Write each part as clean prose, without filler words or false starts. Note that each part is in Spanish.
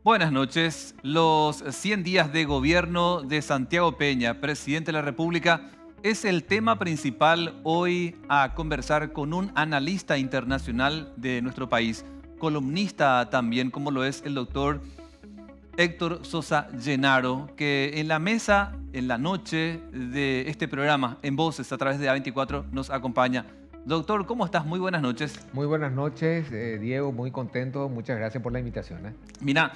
Buenas noches. Los 100 días de gobierno de Santiago Peña, presidente de la República, es el tema principal hoy a conversar con un analista internacional de nuestro país, columnista también, como lo es el doctor Héctor Sosa Llenaro, que en la mesa, en la noche de este programa, en Voces, a través de A24, nos acompaña. Doctor, ¿cómo estás? Muy buenas noches. Muy buenas noches, Diego, muy contento. Muchas gracias por la invitación. Mira,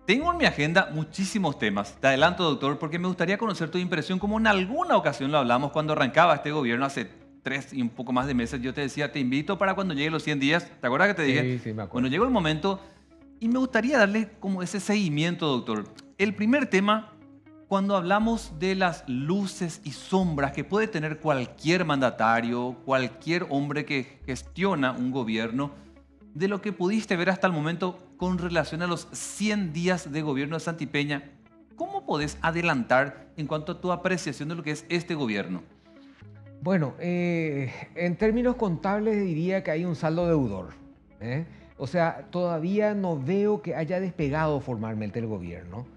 tengo en mi agenda muchísimos temas. Te adelanto, doctor, porque me gustaría conocer tu impresión, como en alguna ocasión lo hablamos cuando arrancaba este gobierno hace 3 y un poco más de meses. Yo te decía, te invito para cuando lleguen los 100 días. ¿Te acuerdas que te dije? Sí, me acuerdo. Bueno, llegó el momento y me gustaría darle como ese seguimiento, doctor. El primer tema, cuando hablamos de las luces y sombras que puede tener cualquier mandatario, cualquier hombre que gestiona un gobierno, de lo que pudiste ver hasta el momento con relación a los 100 días de gobierno de Santi Peña, ¿cómo podés adelantar en cuanto a tu apreciación de lo que es este gobierno? Bueno, en términos contables diría que hay un saldo deudor. O sea, todavía no veo que haya despegado formalmente el gobierno.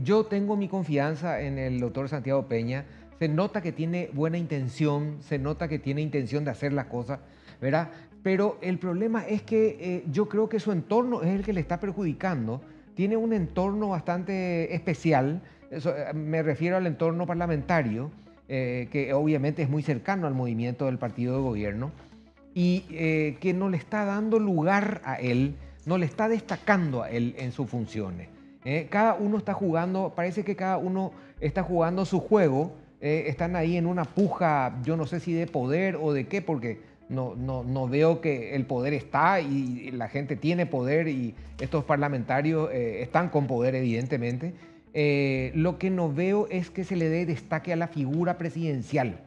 Yo tengo mi confianza en el doctor Santiago Peña. Se nota que tiene buena intención, se nota que tiene intención de hacer las cosas, ¿verdad? Pero el problema es que yo creo que su entorno es el que le está perjudicando. Tiene un entorno bastante especial, me refiero al entorno parlamentario, que obviamente es muy cercano al movimiento del partido de gobierno, y que no le está dando lugar a él, no le está destacando a él en sus funciones. Cada uno está jugando, parece que cada uno está jugando su juego, están ahí en una puja, yo no sé si de poder o de qué, porque no veo que el poder está y la gente tiene poder y estos parlamentarios están con poder evidentemente. Lo que no veo es que se le dé destaque a la figura presidencial.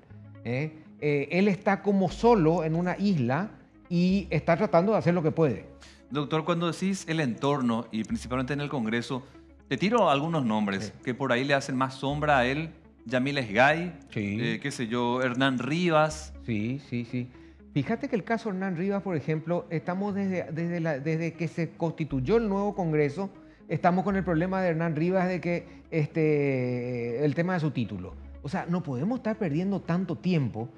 Él está como solo en una isla y está tratando de hacer lo que puede. Doctor, cuando decís el entorno y principalmente en el Congreso, te tiro algunos nombres que por ahí le hacen más sombra a él. Yamil Esgay, Sí. qué sé yo, Hernán Rivas. Sí. Fíjate que el caso Hernán Rivas, por ejemplo, estamos desde que se constituyó el nuevo Congreso, estamos con el problema de Hernán Rivas de que el tema de su título. O sea, no podemos estar perdiendo tanto tiempo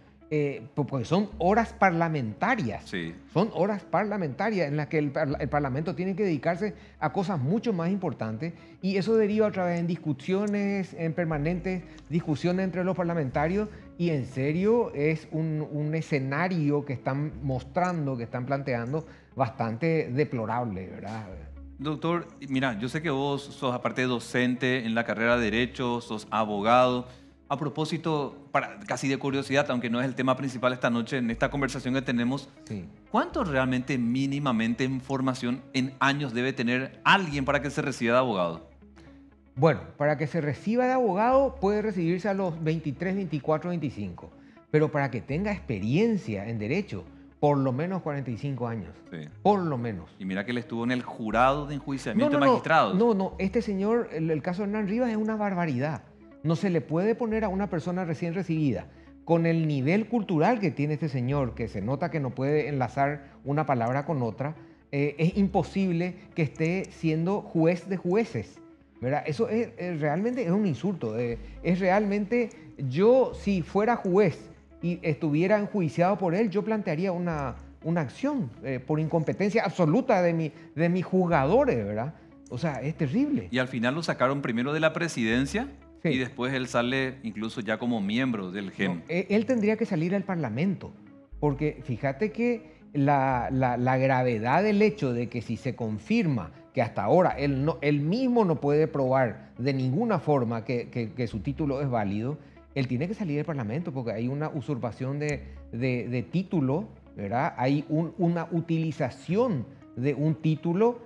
porque son horas parlamentarias. Sí. Son horas parlamentarias en las que el Parlamento tiene que dedicarse a cosas mucho más importantes y eso deriva otra vez en discusiones, en permanentes discusiones entre los parlamentarios y en serio es un escenario que están mostrando, que están planteando bastante deplorable, ¿verdad? Doctor, mira, yo sé que vos sos aparte docente en la carrera de Derecho, sos abogado. A propósito, casi de curiosidad, aunque no es el tema principal esta noche en esta conversación que tenemos, Sí. ¿cuánto realmente mínimamente en formación en años debe tener alguien para que se reciba de abogado? Bueno, para que se reciba de abogado puede recibirse a los 23, 24, 25, pero para que tenga experiencia en derecho, por lo menos 45 años, Sí. por lo menos. Y mira que él estuvo en el jurado de enjuiciamiento de magistrados. No, este señor, el caso de Hernán Rivas es una barbaridad. No se le puede poner a una persona recién recibida con el nivel cultural que tiene este señor, que se nota que no puede enlazar una palabra con otra, es imposible que esté siendo juez de jueces, ¿verdad? Eso realmente es un insulto. Es realmente, yo si fuera juez y estuviera enjuiciado por él, yo plantearía una acción por incompetencia absoluta de mis juzgadores, ¿verdad? O sea, es terrible. Y al final lo sacaron primero de la presidencia. Sí. Y después él sale incluso ya como miembro del GEM. No, él tendría que salir al Parlamento, porque fíjate que la gravedad del hecho de que si se confirma que hasta ahora él mismo no puede probar de ninguna forma que su título es válido, él tiene que salir del Parlamento porque hay una usurpación de título, ¿verdad? Hay una utilización de un título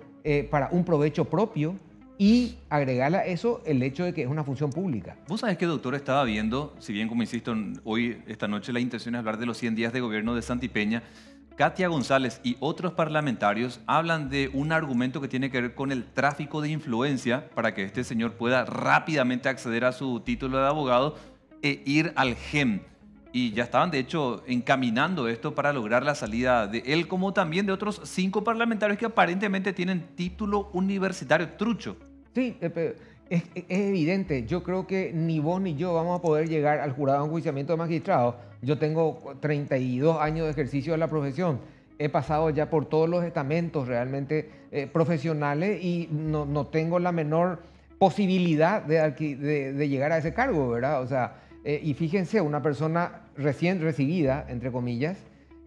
para un provecho propio. Y agregarle a eso el hecho de que es una función pública. Vos sabés que, doctor, estaba viendo, si bien como insisto, hoy, esta noche la intención es hablar de los 100 días de gobierno de Santi Peña, Katia González y otros parlamentarios hablan de un argumento que tiene que ver con el tráfico de influencia para que este señor pueda rápidamente acceder a su título de abogado e ir al GEM. y ya estaban de hecho encaminando esto para lograr la salida de él, como también de otros 5 parlamentarios que aparentemente tienen título universitario trucho. Sí, es evidente. Yo creo que ni vos ni yo vamos a poder llegar al jurado de enjuiciamiento de magistrados. Yo tengo 32 años de ejercicio de la profesión. He pasado ya por todos los estamentos realmente profesionales y no tengo la menor posibilidad de llegar a ese cargo, ¿verdad? O sea, y fíjense, una persona recién recibida, entre comillas,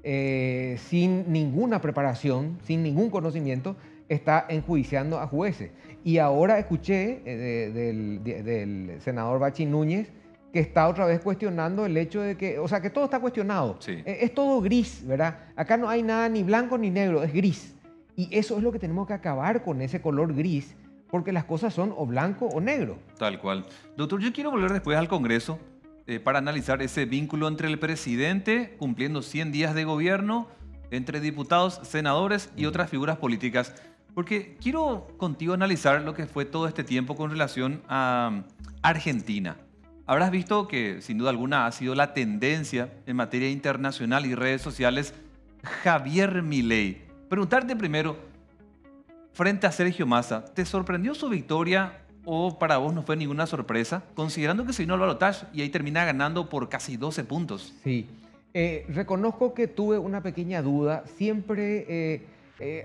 sin ninguna preparación, sin ningún conocimiento, está enjuiciando a jueces. Y ahora escuché del senador Bachi Núñez que está otra vez cuestionando el hecho de que, o sea, que todo está cuestionado. Sí. Es todo gris, ¿verdad? Acá no hay nada ni blanco ni negro, es gris. Y eso es lo que tenemos que acabar con ese color gris, porque las cosas son o blanco o negro. Tal cual. Doctor, yo quiero volver después al Congreso para analizar ese vínculo entre el presidente, cumpliendo 100 días de gobierno, entre diputados, senadores y otras figuras políticas. Porque quiero contigo analizar lo que fue todo este tiempo con relación a Argentina. Habrás visto que sin duda alguna ha sido la tendencia en materia internacional y redes sociales Javier Milei. Preguntarte primero, frente a Sergio Massa, ¿te sorprendió su victoria o para vos no fue ninguna sorpresa? Considerando que se vino al balotaje y ahí termina ganando por casi 12 puntos. Sí, reconozco que tuve una pequeña duda. Siempre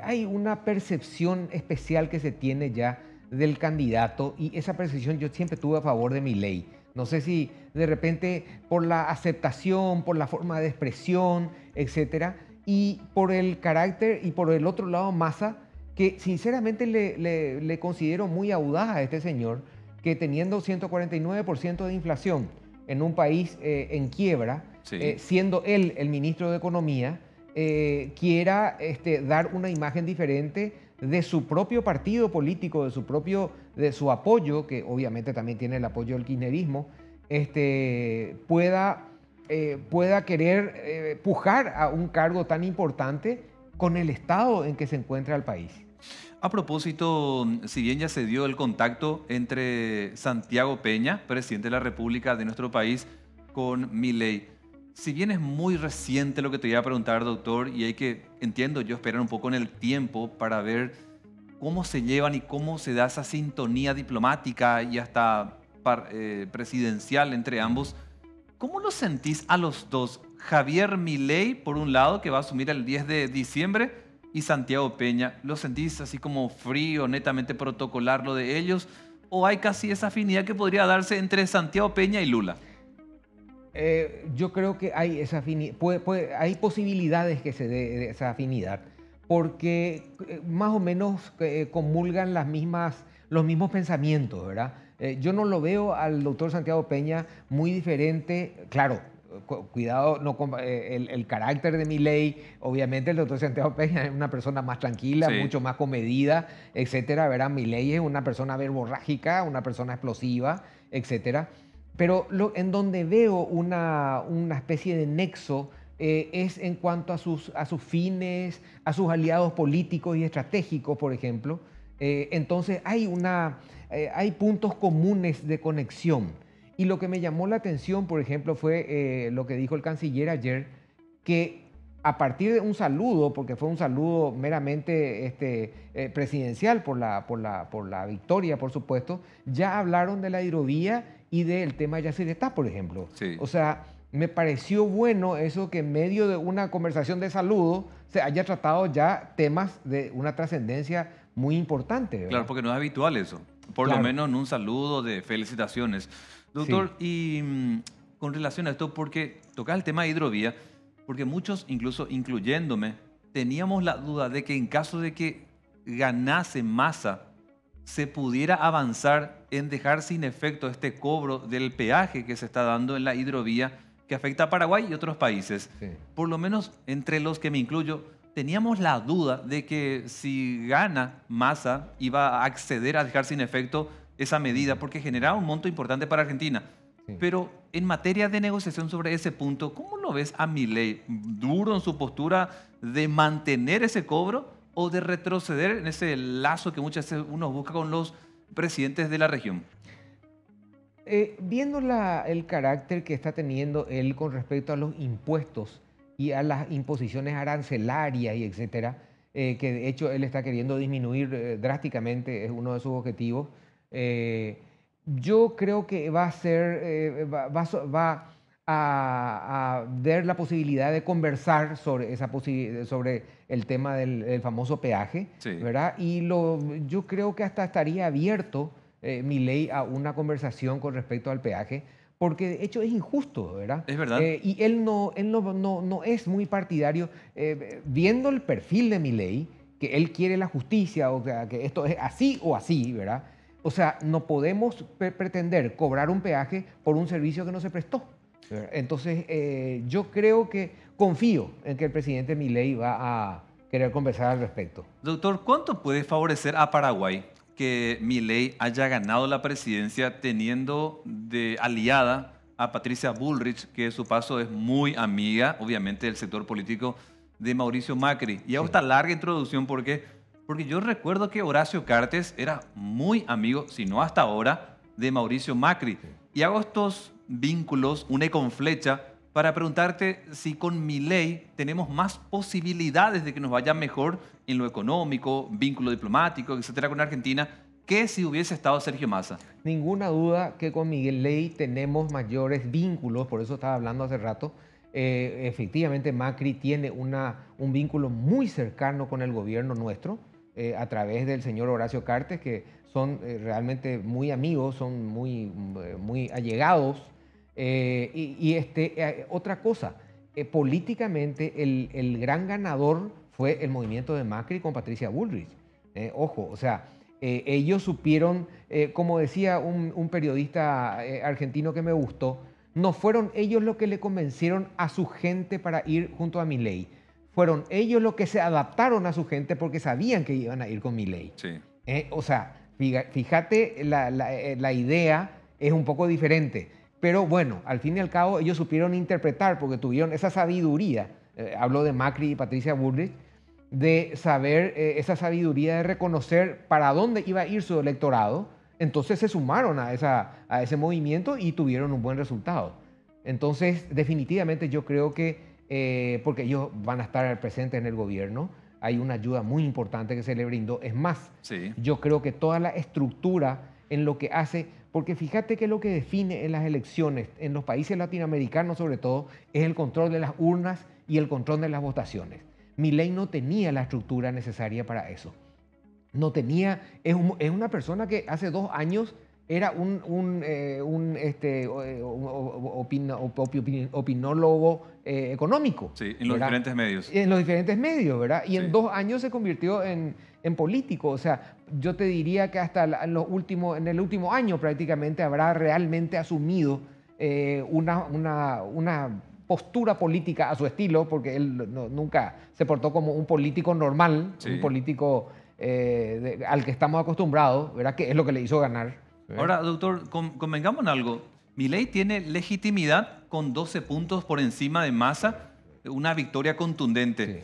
hay una percepción especial que se tiene ya del candidato y esa percepción yo siempre tuve a favor de Milei. No sé si de repente por la aceptación, por la forma de expresión, etcétera, y por el carácter y por el otro lado Massa, que sinceramente le considero muy audaz a este señor, que teniendo 149% de inflación en un país en quiebra, Sí. siendo él el ministro de Economía, quiera dar una imagen diferente de su propio partido político, de su apoyo, que obviamente también tiene el apoyo del kirchnerismo, pueda querer pujar a un cargo tan importante con el estado en que se encuentra el país. A propósito, si bien ya se dio el contacto entre Santiago Peña, presidente de la República de nuestro país, con Milei, si bien es muy reciente lo que te voy a preguntar, doctor, y hay que, entiendo yo, esperar un poco en el tiempo para ver cómo se llevan y cómo se da esa sintonía diplomática y hasta presidencial entre ambos, ¿cómo lo sentís a los dos? Javier Milei, por un lado, que va a asumir el 10 de diciembre, y Santiago Peña, ¿lo sentís así como frío, netamente protocolar lo de ellos? ¿O hay casi esa afinidad que podría darse entre Santiago Peña y Lula? Yo creo que hay esa afinidad, hay posibilidades que se dé esa afinidad, porque más o menos comulgan los mismos pensamientos, ¿verdad? Yo no lo veo al doctor Santiago Peña muy diferente, claro. Cuidado, no, el carácter de Milei, obviamente el doctor Santiago Peña es una persona más tranquila, Sí. mucho más comedida, etcétera, ¿verdad? Milei es una persona verborrágica, una persona explosiva, etcétera. Pero en donde veo una especie de nexo es en cuanto a sus fines, a sus aliados políticos y estratégicos, por ejemplo. Entonces hay puntos comunes de conexión. Y lo que me llamó la atención, por ejemplo, fue lo que dijo el canciller ayer, que a partir de un saludo, porque fue un saludo meramente presidencial por la victoria, por supuesto, ya hablaron de la hidrovía y del tema Yacyretá, por ejemplo. Sí. O sea, me pareció bueno eso que en medio de una conversación de saludo se haya tratado ya temas de una trascendencia muy importante, ¿verdad? Claro, porque no es habitual eso. Por Claro. lo menos en un saludo de felicitaciones. Doctor, y con relación a esto, porque tocaba el tema de hidrovía, porque muchos, incluso incluyéndome, teníamos la duda de que en caso de que ganase Massa, se pudiera avanzar en dejar sin efecto este cobro del peaje que se está dando en la hidrovía que afecta a Paraguay y otros países. Sí. Por lo menos entre los que me incluyo, teníamos la duda de que si gana Massa iba a acceder a dejar sin efecto esa medida porque generaba un monto importante para Argentina. Sí. Pero en materia de negociación sobre ese punto, ¿cómo lo ves a Milei? ¿Duro en su postura de mantener ese cobro o de retroceder en ese lazo que muchas veces uno busca con los presidentes de la región? Viendo el carácter que está teniendo él con respecto a los impuestos y a las imposiciones arancelarias y etcétera, que de hecho él está queriendo disminuir drásticamente, es uno de sus objetivos. Yo creo que va a ser, va a ver la posibilidad de conversar sobre, sobre el tema del famoso peaje, Sí, ¿verdad? Y yo creo que hasta estaría abierto Milei a una conversación con respecto al peaje, porque de hecho es injusto, ¿verdad? es verdad. Y él no es muy partidario, viendo el perfil de Milei, que él quiere la justicia, o sea, que esto es así o así, ¿verdad? O sea, no podemos pretender cobrar un peaje por un servicio que no se prestó, ¿verdad? Entonces, yo creo que confío en que el presidente Milei va a querer conversar al respecto. Doctor, ¿cuánto puede favorecer a Paraguay que Milei haya ganado la presidencia teniendo de aliada a Patricia Bullrich, que de su paso es muy amiga, obviamente, del sector político de Mauricio Macri? Y hago Sí. esta larga introducción porque yo recuerdo que Horacio Cartes era muy amigo, si no hasta ahora, de Mauricio Macri. Y hago estos vínculos, une con flecha, para preguntarte si con Milei tenemos más posibilidades de que nos vaya mejor en lo económico, vínculo diplomático, etcétera, con Argentina, que si hubiese estado Sergio Massa. Ninguna duda que con Miguel Ley tenemos mayores vínculos, por eso estaba hablando hace rato. Efectivamente, Macri tiene un vínculo muy cercano con el gobierno nuestro, a través del señor Horacio Cartes, que son realmente muy amigos, son muy allegados. Otra cosa, políticamente el gran ganador fue el movimiento de Macri con Patricia Bullrich. Ojo, o sea, ellos supieron, como decía un periodista argentino que me gustó, no fueron ellos los que le convencieron a su gente para ir junto a Milei. Fueron ellos los que se adaptaron a su gente porque sabían que iban a ir con Milei. Sí. O sea, fíjate, la idea es un poco diferente. Pero bueno, al fin y al cabo ellos supieron interpretar porque tuvieron esa sabiduría, hablo de Macri y Patricia Bullrich, de saber, esa sabiduría de reconocer para dónde iba a ir su electorado. Entonces se sumaron a ese movimiento y tuvieron un buen resultado. Entonces, definitivamente yo creo que, porque ellos van a estar presentes en el gobierno, hay una ayuda muy importante que se le brindó. Es más, Sí. yo creo que toda la estructura en lo que hace, porque fíjate que lo que define en las elecciones, en los países latinoamericanos sobre todo, es el control de las urnas y el control de las votaciones. Milei no tenía la estructura necesaria para eso. No tenía, es una persona que hace 2 años era opinólogo económico, Sí, en los ¿verdad? diferentes medios. En los diferentes medios, ¿verdad? Y Sí. en 2 años se convirtió en político. O sea, yo te diría que hasta en el último año prácticamente habrá realmente asumido una postura política a su estilo, porque él nunca se portó como un político normal, Sí. un político al que estamos acostumbrados, ¿verdad? Que es lo que le hizo ganar. ¿verdad? Ahora, doctor, convengamos en algo. Milei tiene legitimidad con 12 puntos por encima de Massa, una victoria contundente. Sí.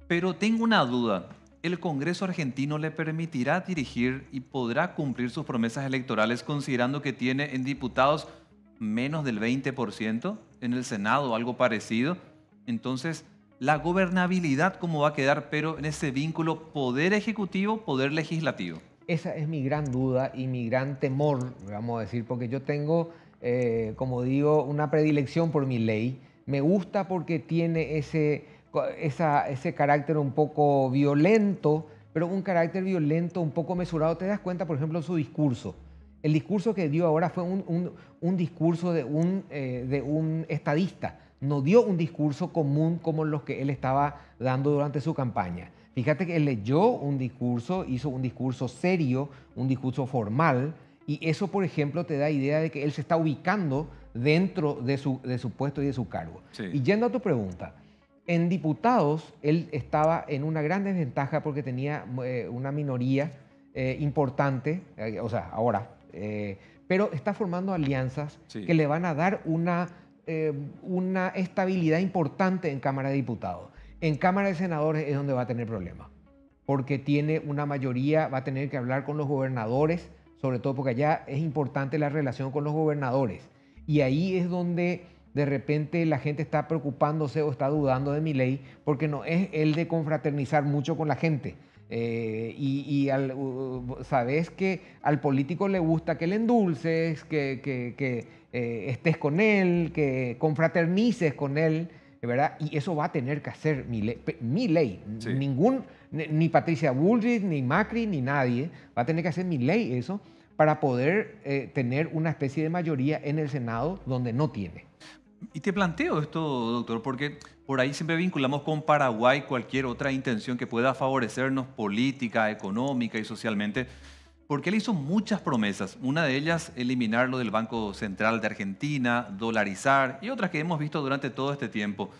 Pero tengo una duda. ¿El Congreso argentino le permitirá dirigir y podrá cumplir sus promesas electorales considerando que tiene en diputados menos del 20%, en el Senado algo parecido? Entonces, la gobernabilidad, ¿cómo va a quedar? Pero en ese vínculo poder ejecutivo, poder legislativo. Esa es mi gran duda y mi gran temor, vamos a decir, porque yo tengo, como digo, una predilección por Milei. Me gusta porque tiene ese carácter un poco violento, pero un carácter violento un poco mesurado. ¿Te das cuenta, por ejemplo, su discurso? El discurso que dio ahora fue un discurso de un estadista. No dio un discurso común como los que él estaba dando durante su campaña. Fíjate que él leyó un discurso, hizo un discurso serio, un discurso formal, y eso, por ejemplo, te da idea de que él se está ubicando dentro de su puesto y de su cargo. Sí. Y yendo a tu pregunta, en diputados él estaba en una gran desventaja porque tenía una minoría importante, o sea, ahora, pero está formando alianzas Sí. que le van a dar una estabilidad importante en Cámara de Diputados. En Cámara de Senadores es donde va a tener problemas, porque tiene una mayoría, va a tener que hablar con los gobernadores, sobre todo porque allá es importante la relación con los gobernadores. Y ahí es donde de repente la gente está preocupándose o está dudando de Milei, porque no es el de confraternizar mucho con la gente. Sabes que al político le gusta que le endulces, que estés con él, que confraternices con él, ¿verdad? Y eso va a tener que hacer Milei. Sí. Ni Patricia Bullrich, ni Macri, ni nadie va a tener que hacer Milei eso para poder tener una especie de mayoría en el Senado donde no tiene. Y te planteo esto, doctor, porque por ahí siempre vinculamos con Paraguay cualquier otra intención que pueda favorecernos política, económica y socialmente, porque él hizo muchas promesas. Una de ellas, eliminar lo del Banco Central de Argentina, dolarizar y otras que hemos visto durante todo este tiempo.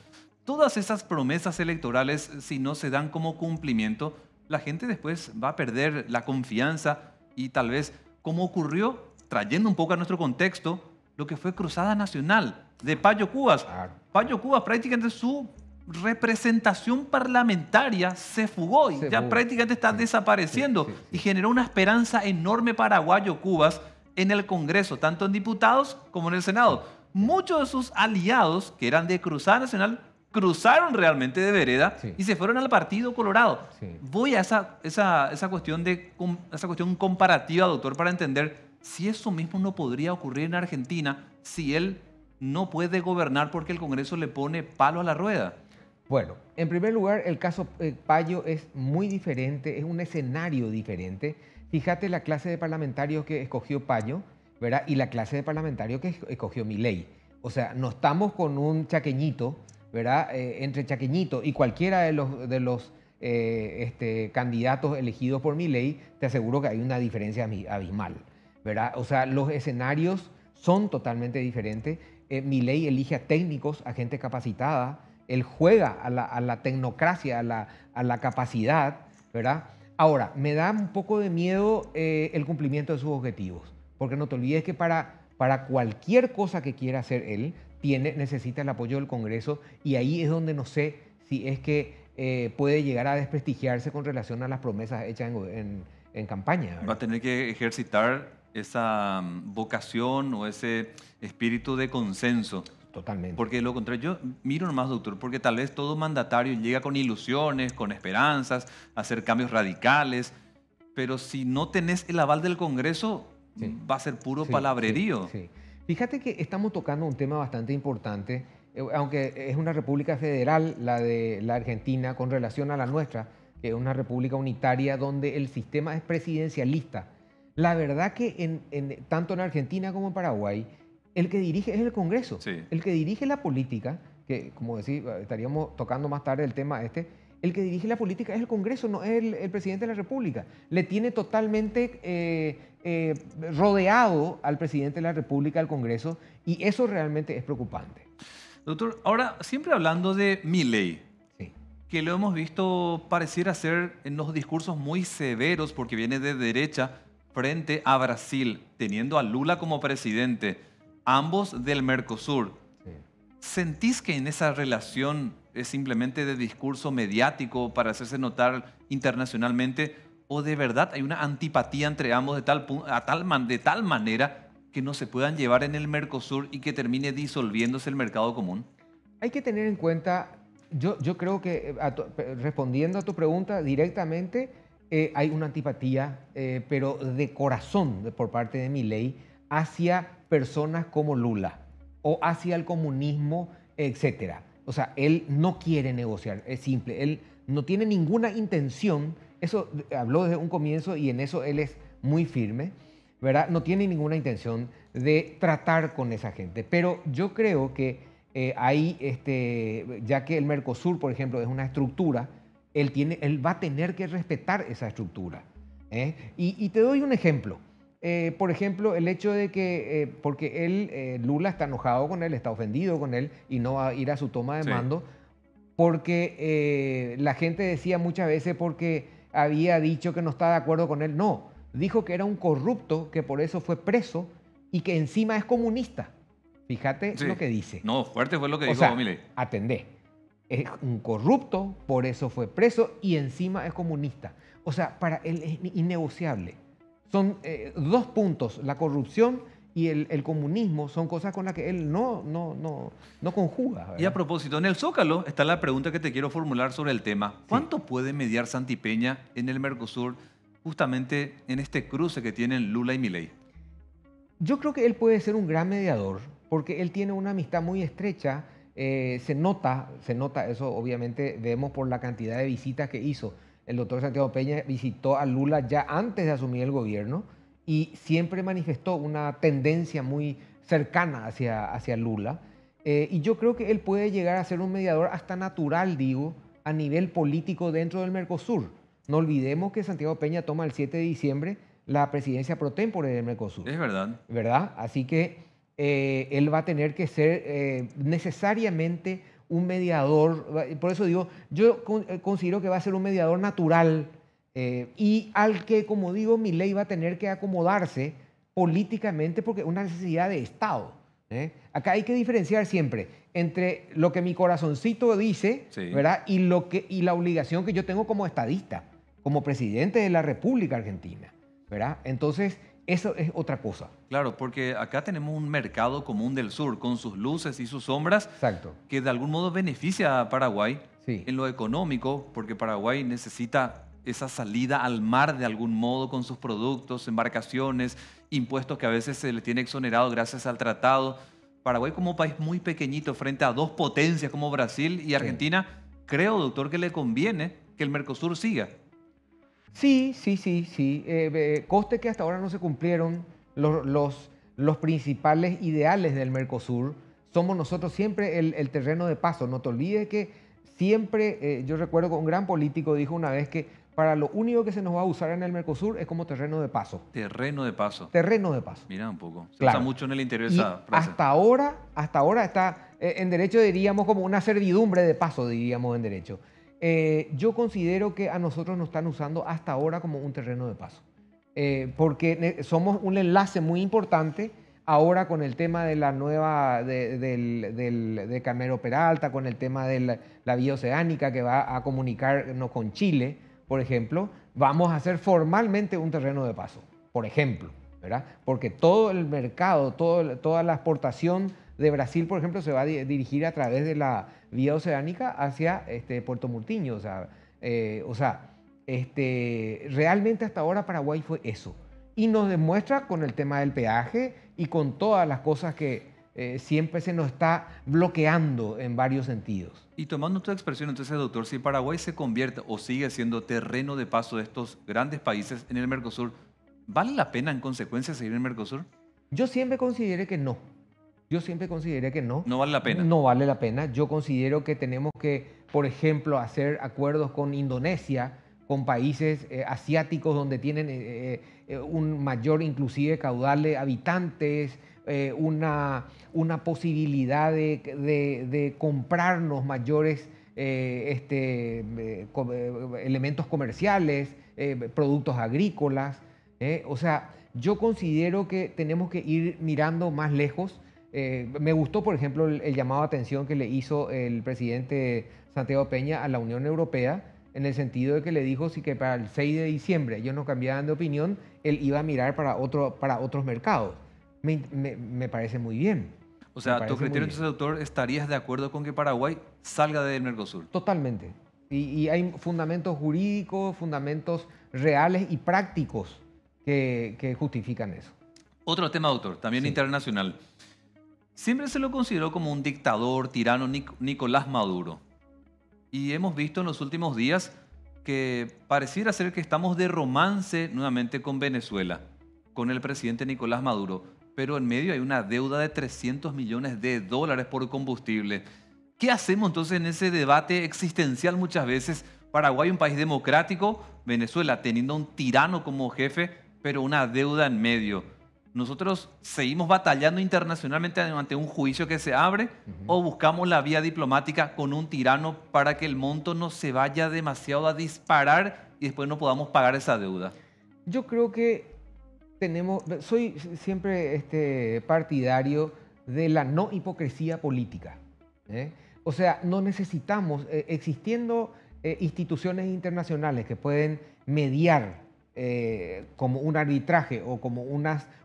Todas esas promesas electorales, si no se dan como cumplimiento, la gente después va a perder la confianza y tal vez, como ocurrió, trayendo un poco a nuestro contexto, lo que fue Cruzada Nacional de Payo Cubas. Claro. Payo Cubas prácticamente su representación parlamentaria se fugó y ya prácticamente está desapareciendo y generó una esperanza enorme paraguayo Cubas en el Congreso, tanto en diputados como en el Senado. Muchos de sus aliados, que eran de Cruzada Nacional, cruzaron realmente de vereda y se fueron al Partido Colorado. Voy a esa cuestión comparativa, doctor, para entender si eso mismo no podría ocurrir en Argentina si él no puede gobernar porque el Congreso le pone palo a la rueda. Bueno, en primer lugar, el caso Payo es muy diferente, es un escenario diferente. Fíjate la clase de parlamentarios que escogió Payo, ¿verdad? Y la clase de parlamentarios que escogió Milei. O sea, no estamos con un chaqueñito, ¿verdad? Entre chaqueñito y cualquiera de los candidatos elegidos por Milei, te aseguro que hay una diferencia abismal, ¿verdad? O sea, los escenarios son totalmente diferentes. Milei elige a técnicos, a gente capacitada. Él juega a la tecnocracia, a la capacidad, ¿verdad? Ahora, me da un poco de miedo el cumplimiento de sus objetivos, porque no te olvides que para cualquier cosa que quiera hacer él, necesita el apoyo del Congreso, y ahí es donde no sé si es que puede llegar a desprestigiarse con relación a las promesas hechas en campaña, ¿verdad? Va a tener que ejercitar esa vocación o ese espíritu de consenso. Totalmente. Porque de lo contrario, yo miro nomás, doctor, porque tal vez todo mandatario llega con ilusiones, con esperanzas, a hacer cambios radicales, pero si no tenés el aval del Congreso, va a ser puro palabrerío. Sí. Fíjate que estamos tocando un tema bastante importante, aunque es una república federal, la de la Argentina, con relación a la nuestra, que es una república unitaria donde el sistema es presidencialista. La verdad que tanto en Argentina como en Paraguay, el que dirige es el Congreso. El que dirige la política, que como decía, estaríamos tocando más tarde el tema el que dirige la política es el Congreso, no es el presidente de la República. Le tiene totalmente rodeado al presidente de la República, al Congreso, y eso realmente es preocupante. Doctor, ahora siempre hablando de Milei, que lo hemos visto pareciera ser en los discursos muy severos porque viene de derecha frente a Brasil, teniendo a Lula como presidente, ambos del Mercosur. ¿Sentís que en esa relación es simplemente de discurso mediático para hacerse notar internacionalmente o de verdad hay una antipatía entre ambos de tal manera que no se puedan llevar en el Mercosur y que termine disolviéndose el mercado común? Hay que tener en cuenta, yo creo que respondiendo a tu pregunta directamente, hay una antipatía, pero de corazón por parte de Milei hacia personas como Lula o hacia el comunismo, etcétera. O sea, él no quiere negociar, es simple. Él no tiene ninguna intención, eso habló desde un comienzo y en eso él es muy firme, ¿verdad? No tiene ninguna intención de tratar con esa gente. Pero yo creo que ya que el Mercosur, por ejemplo, es una estructura, él va a tener que respetar esa estructura. Y te doy un ejemplo. Por ejemplo, el hecho de que, porque Lula está enojado con él, está ofendido con él y no va a ir a su toma de mando, porque la gente decía muchas veces porque había dicho que no estaba de acuerdo con él. No, dijo que era un corrupto, que por eso fue preso y que encima es comunista. Fíjate lo que dice. No, fuerte fue lo que dijo Milei. Atendé. Es un corrupto, por eso fue preso y encima es comunista. O sea, para él es innegociable. Son dos puntos, la corrupción y el comunismo son cosas con las que él no conjuga, Y a ¿verdad? propósito, en el Zócalo está la pregunta que te quiero formular sobre el tema. Sí. ¿Cuánto puede mediar Santipenya en el Mercosur justamente en este cruce que tienen Lula y Milei? Yo creo que él puede ser un gran mediador, porque él tiene una amistad muy estrecha, se nota eso obviamente, vemos por la cantidad de visitas que hizo. El doctor Santiago Peña visitó a Lula ya antes de asumir el gobierno y siempre manifestó una tendencia muy cercana hacia Lula. Y yo creo que él puede llegar a ser un mediador hasta natural, digo, a nivel político dentro del Mercosur. No olvidemos que Santiago Peña toma el 7 de diciembre la presidencia pro tempore del Mercosur, Es verdad. ¿verdad? Así que él va a tener que ser necesariamente un mediador. Por eso digo, yo considero que va a ser un mediador natural y al que, como digo, Milei va a tener que acomodarse políticamente porque es una necesidad de Estado. Acá hay que diferenciar siempre entre lo que mi corazoncito dice, Sí. ¿verdad? Y la obligación que yo tengo como estadista, como presidente de la República Argentina, ¿verdad? Entonces, eso es otra cosa. Claro, porque acá tenemos un mercado común del sur con sus luces y sus sombras Exacto. que de algún modo beneficia a Paraguay Sí. en lo económico, porque Paraguay necesita esa salida al mar de algún modo con sus productos, embarcaciones, impuestos que a veces se le tiene exonerado gracias al tratado. Paraguay como país muy pequeñito frente a dos potencias como Brasil y Argentina, creo, doctor, que le conviene que el Mercosur siga. Sí, sí, sí, sí. Coste que hasta ahora no se cumplieron los principales ideales del Mercosur. Somos nosotros siempre el terreno de paso. No te olvides que siempre, yo recuerdo que un gran político dijo una vez que para lo único que se nos va a usar en el Mercosur es como terreno de paso. Terreno de paso. Terreno de paso. Mira un poco. Se Claro. usa mucho en el interior Y esa frase. hasta ahora está, en derecho diríamos como una servidumbre de paso, diríamos en derecho. Yo considero que a nosotros nos están usando hasta ahora como un terreno de paso, porque somos un enlace muy importante ahora con el tema de la nueva, de Carmelo Peralta, con el tema de la vía oceánica que va a comunicarnos con Chile, por ejemplo, vamos a hacer formalmente un terreno de paso, por ejemplo, ¿verdad? Porque todo el mercado, toda la exportación de Brasil, por ejemplo, se va a dirigir a través de la vía oceánica hacia Puerto Murtiño. Realmente hasta ahora Paraguay fue eso. Y nos demuestra con el tema del peaje y con todas las cosas que siempre se nos está bloqueando en varios sentidos. Y tomando tu expresión, entonces, doctor, si Paraguay se convierte o sigue siendo terreno de paso de estos grandes países en el Mercosur, ¿vale la pena en consecuencia seguir en el Mercosur? Yo siempre consideré que no. Yo siempre consideré que no. No vale la pena. No vale la pena. Yo considero que tenemos que, por ejemplo, hacer acuerdos con Indonesia, con países asiáticos donde tienen un mayor inclusive caudal de habitantes, una posibilidad de comprarnos mayores elementos comerciales, productos agrícolas. O sea, yo considero que tenemos que ir mirando más lejos. Me gustó, por ejemplo, el llamado de atención que le hizo el presidente Santiago Peña a la Unión Europea, en el sentido de que le dijo si que para el 6 de diciembre ellos no cambiaban de opinión, él iba a mirar para otros mercados. Me parece muy bien. O sea, tu criterio, entonces, doctor, ¿estarías de acuerdo con que Paraguay salga del Mercosur? Totalmente. Y hay fundamentos jurídicos, fundamentos reales y prácticos que justifican eso. Otro tema, doctor, también internacional. Siempre se lo consideró como un dictador, tirano, Nicolás Maduro. Y hemos visto en los últimos días que pareciera ser que estamos de romance nuevamente con Venezuela, con el presidente Nicolás Maduro. Pero en medio hay una deuda de 300 millones de dólares por combustible. ¿Qué hacemos entonces en ese debate existencial muchas veces? Paraguay, un país democrático, Venezuela teniendo un tirano como jefe, pero una deuda en medio. ¿Nosotros seguimos batallando internacionalmente ante un juicio que se abre o buscamos la vía diplomática con un tirano para que el monto no se vaya demasiado a disparar y después no podamos pagar esa deuda? Yo creo que soy siempre partidario de la no hipocresía política. O sea, no necesitamos, existiendo instituciones internacionales que pueden mediar como un arbitraje o como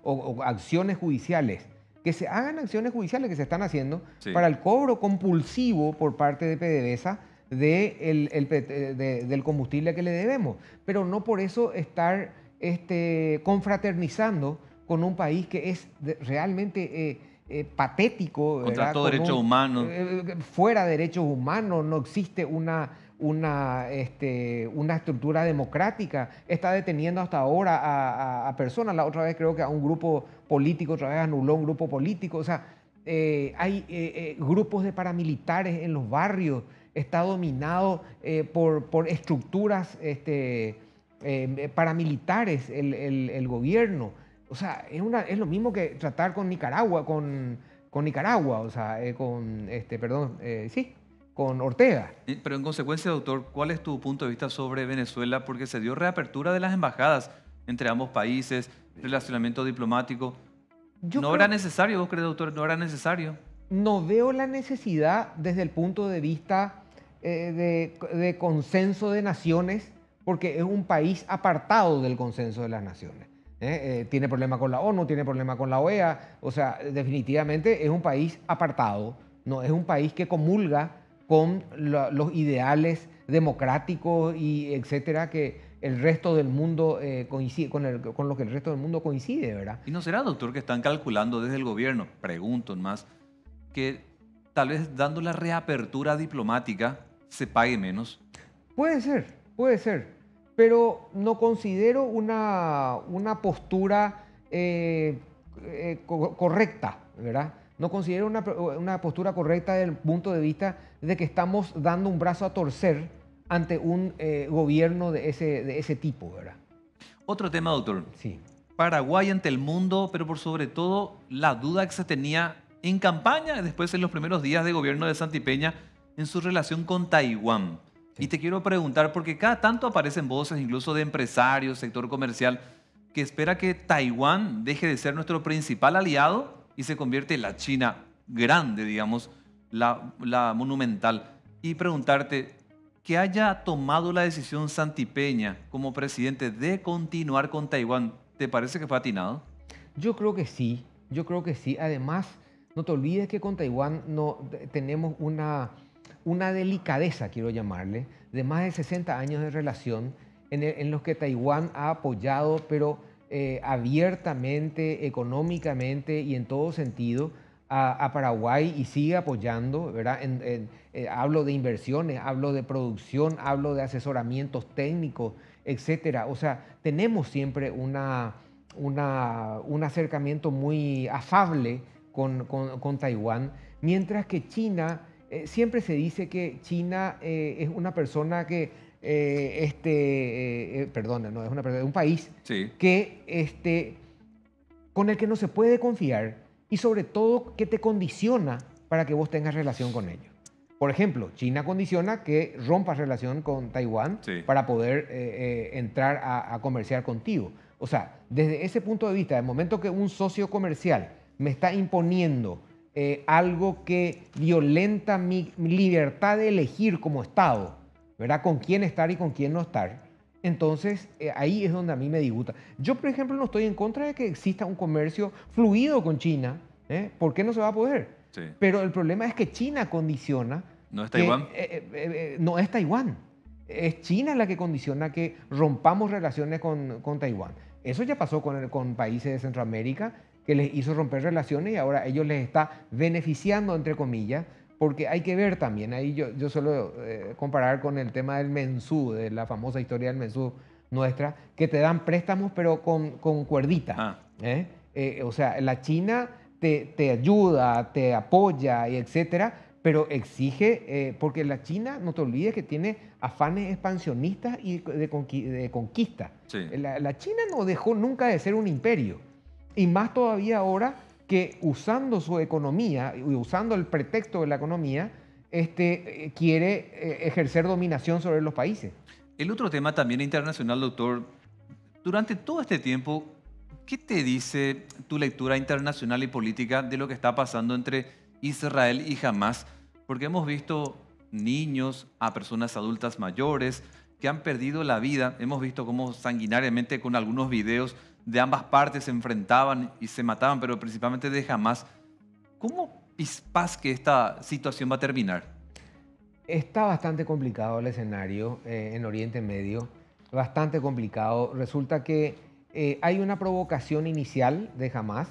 o acciones judiciales, que se hagan acciones judiciales que se están haciendo Sí. para el cobro compulsivo por parte de PDVSA del combustible que le debemos, pero no por eso estar confraternizando con un país que es realmente patético, Contra ¿verdad? todo derecho humano. Fuera de derechos humanos, no existe una estructura democrática, está deteniendo hasta ahora a personas. La otra vez creo que a un grupo político, otra vez anuló un grupo político. O sea, hay grupos de paramilitares en los barrios, está dominado por estructuras paramilitares el gobierno. O sea, es lo mismo que tratar con Nicaragua, con Nicaragua, o sea, sí, con Ortega. Pero en consecuencia, doctor, ¿cuál es tu punto de vista sobre Venezuela? Porque se dio reapertura de las embajadas entre ambos países, relacionamiento diplomático. Yo ¿No creo era necesario, vos crees, doctor? ¿No era necesario? no veo la necesidad desde el punto de vista de consenso de naciones, porque es un país apartado del consenso de las naciones. Tiene problema con la ONU, tiene problema con la OEA, o sea, definitivamente es un país apartado, no es un país que comulga con los ideales democráticos y etcétera que el resto del mundo coincide, con lo que el resto del mundo coincide, ¿verdad? ¿Y no será, doctor, que están calculando desde el gobierno, pregunto más, que tal vez dando la reapertura diplomática se pague menos? Puede ser, pero no considero una postura correcta, ¿verdad? No considero una postura correcta desde el punto de vista de que estamos dando un brazo a torcer ante un gobierno de ese tipo, ¿verdad? Otro tema, doctor. Sí. Paraguay ante el mundo, pero por sobre todo la duda que se tenía en campaña, después en los primeros días de gobierno de Santipena, en su relación con Taiwán. Sí. Y te quiero preguntar, porque cada tanto aparecen voces, incluso de empresarios, sector comercial, que espera que Taiwán deje de ser nuestro principal aliado y se convierte en la China grande, digamos, la monumental. Y preguntarte, que haya tomado la decisión Santipena como presidente de continuar con Taiwán, ¿te parece que fue atinado? Yo creo que sí, yo creo que sí. Además, no te olvides que con Taiwán tenemos una delicadeza, quiero llamarle, de más de 60 años de relación en los que Taiwán ha apoyado, pero abiertamente, económicamente y en todo sentido, a Paraguay y sigue apoyando, ¿verdad? Hablo de inversiones, hablo de producción, hablo de asesoramientos técnicos, etcétera. O sea, tenemos siempre un acercamiento muy afable con Taiwán, mientras que China, siempre se dice que China es una persona que, perdona, no es una persona, es un país Sí. que, con el que no se puede confiar y sobre todo que te condiciona para que vos tengas relación con ellos. Por ejemplo, China condiciona que rompas relación con Taiwán Sí. para poder entrar a comerciar contigo. O sea, desde ese punto de vista, el momento que un socio comercial me está imponiendo algo que violenta mi libertad de elegir como Estado, ¿verdad? Con quién estar y con quién no estar, entonces ahí es donde a mí me disgusta. Yo, por ejemplo, no estoy en contra de que exista un comercio fluido con China. ¿Por qué no se va a poder? Sí. Pero el problema es que China condiciona. ¿No es Taiwán? No es Taiwán. Es China la que condiciona que rompamos relaciones con Taiwán. Eso ya pasó con países de Centroamérica, que les hizo romper relaciones y ahora ellos les está beneficiando, entre comillas, porque hay que ver también, ahí yo suelo comparar con el tema del mensú, de la famosa historia del mensú nuestra, que te dan préstamos pero con cuerdita. Ah. O sea, la China te ayuda, te apoya, y etcétera, pero exige, porque la China, no te olvides que tiene afanes expansionistas y de conquista. Sí. La China no dejó nunca de ser un imperio, y más todavía ahora que usando su economía y usando el pretexto de la economía, quiere ejercer dominación sobre los países. El otro tema también internacional, doctor, durante todo este tiempo, ¿qué te dice tu lectura internacional y política de lo que está pasando entre Israel y Hamás? Porque hemos visto niños a personas adultas mayores que han perdido la vida. Hemos visto cómo sanguinariamente con algunos videos de ambas partes se enfrentaban y se mataban, pero principalmente de Hamas. ¿Cómo pispás que esta situación va a terminar? Está bastante complicado el escenario en Oriente Medio, bastante complicado. Resulta que hay una provocación inicial de Hamas.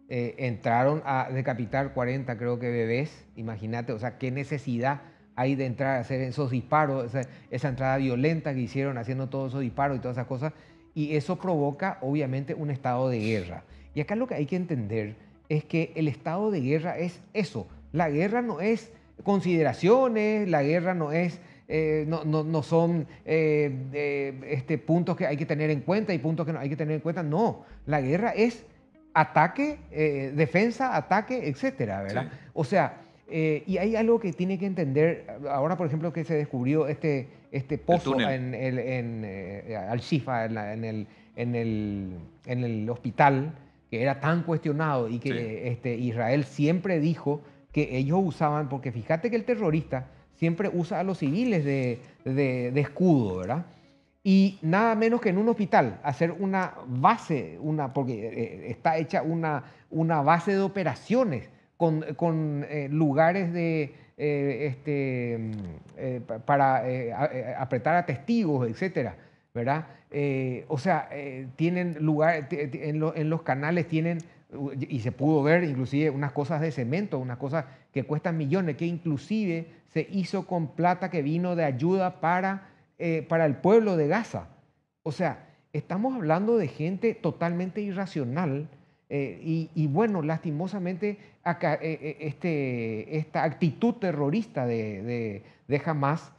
Entraron a decapitar 40, creo que bebés. Imagínate, o sea, qué necesidad hay de entrar a hacer esos disparos, esa entrada violenta que hicieron haciendo todos esos disparos y todas esas cosas. Y eso provoca, obviamente, un estado de guerra. Y acá lo que hay que entender es que el estado de guerra es eso. La guerra no es consideraciones, la guerra no es, no son puntos que hay que tener en cuenta y puntos que no hay que tener en cuenta. No, la guerra es ataque, defensa, ataque, etcétera, ¿verdad? Sí. O sea, y hay algo que tiene que entender. Ahora, por ejemplo, que se descubrió este pozo túnel. Al-Shifa, en el hospital, que era tan cuestionado y que Sí. Israel siempre dijo que ellos usaban, porque fíjate que el terrorista siempre usa a los civiles de escudo, ¿verdad? Y nada menos que en un hospital, hacer una base, porque está hecha una base de operaciones con lugares para apretar a testigos, etcétera, ¿verdad? O sea, tienen lugar, en los canales tienen, y se pudo ver inclusive unas cosas de cemento, unas cosas que cuestan millones, que inclusive se hizo con plata que vino de ayuda para el pueblo de Gaza. O sea, estamos hablando de gente totalmente irracional y bueno, lastimosamente acá, esta actitud terrorista de Hamas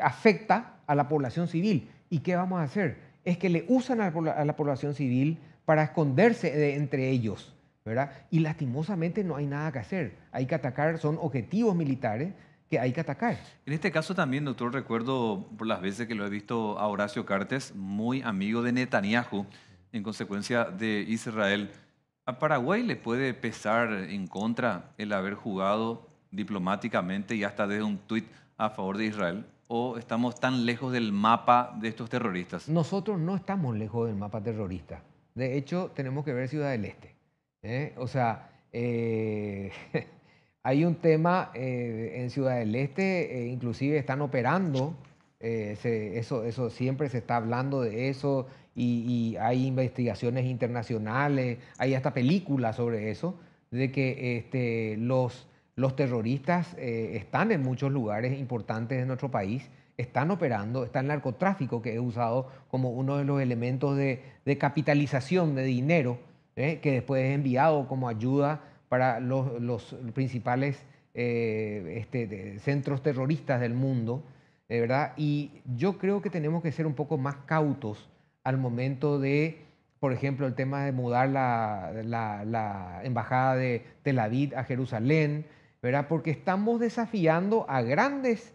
afecta a la población civil. ¿Y qué vamos a hacer? Es que le usan a la población civil para esconderse entre ellos, ¿verdad? Y lastimosamente no hay nada que hacer. Hay que atacar, son objetivos militares que hay que atacar. En este caso también, doctor, recuerdo por las veces que lo he visto a Horacio Cartes, muy amigo de Netanyahu, en consecuencia de Israel. ¿A Paraguay le puede pesar en contra el haber jugado diplomáticamente y hasta desde un tuit a favor de Israel? ¿O estamos tan lejos del mapa de estos terroristas? Nosotros no estamos lejos del mapa terrorista. De hecho, tenemos que ver Ciudad del Este. O sea, hay un tema en Ciudad del Este, inclusive están operando, eso siempre se está hablando de eso y hay investigaciones internacionales, hay hasta películas sobre eso, de que los terroristas están en muchos lugares importantes de nuestro país, están operando, está el narcotráfico que he usado como uno de los elementos de capitalización de dinero, que después es enviado como ayuda para los principales centros terroristas del mundo, ¿verdad? Y yo creo que tenemos que ser un poco más cautos al momento de, por ejemplo, el tema de mudar la embajada de Tel Aviv a Jerusalén, ¿verdad? Porque estamos desafiando a grandes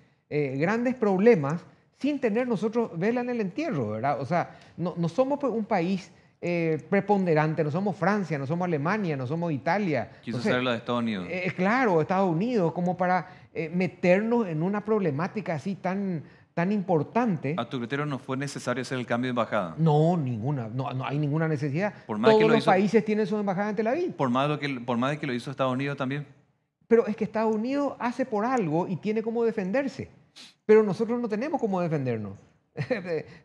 problemas sin tener nosotros vela en el entierro, ¿verdad? O sea, no somos un país preponderante, no somos Francia, no somos Alemania, no somos Italia. Quiso Entonces, ser lo de Estados Unidos. claro, Estados Unidos, como para meternos en una problemática así tan importante. ¿A tu criterio no fue necesario hacer el cambio de embajada? No, ninguna, no hay ninguna necesidad. Por más que Todos lo los hizo, países tienen su embajada en Tel Aviv. por más de que lo hizo Estados Unidos también. Pero es que Estados Unidos hace por algo y tiene cómo defenderse. Pero nosotros no tenemos cómo defendernos.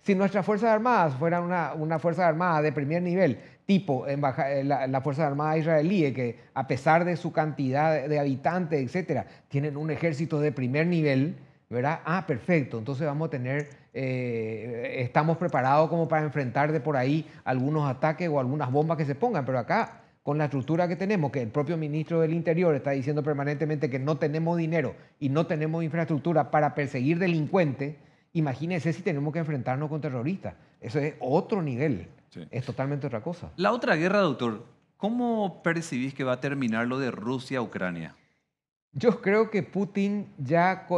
Si nuestras Fuerzas Armadas fueran una Fuerza Armada de primer nivel, tipo la Fuerza Armada israelí, que a pesar de su cantidad de habitantes, etcétera, tienen un ejército de primer nivel, ¿verdad? Ah, perfecto. Entonces vamos a tener, estamos preparados como para enfrentar de por ahí algunos ataques o algunas bombas que se pongan. Pero acá, con la estructura que tenemos, que el propio ministro del Interior está diciendo permanentemente que no tenemos dinero y no tenemos infraestructura para perseguir delincuentes, imagínense si tenemos que enfrentarnos con terroristas. Eso es otro nivel, Sí. es totalmente otra cosa. La otra guerra, doctor, ¿cómo percibís que va a terminar lo de Rusia-Ucrania? Yo creo que Putin ya,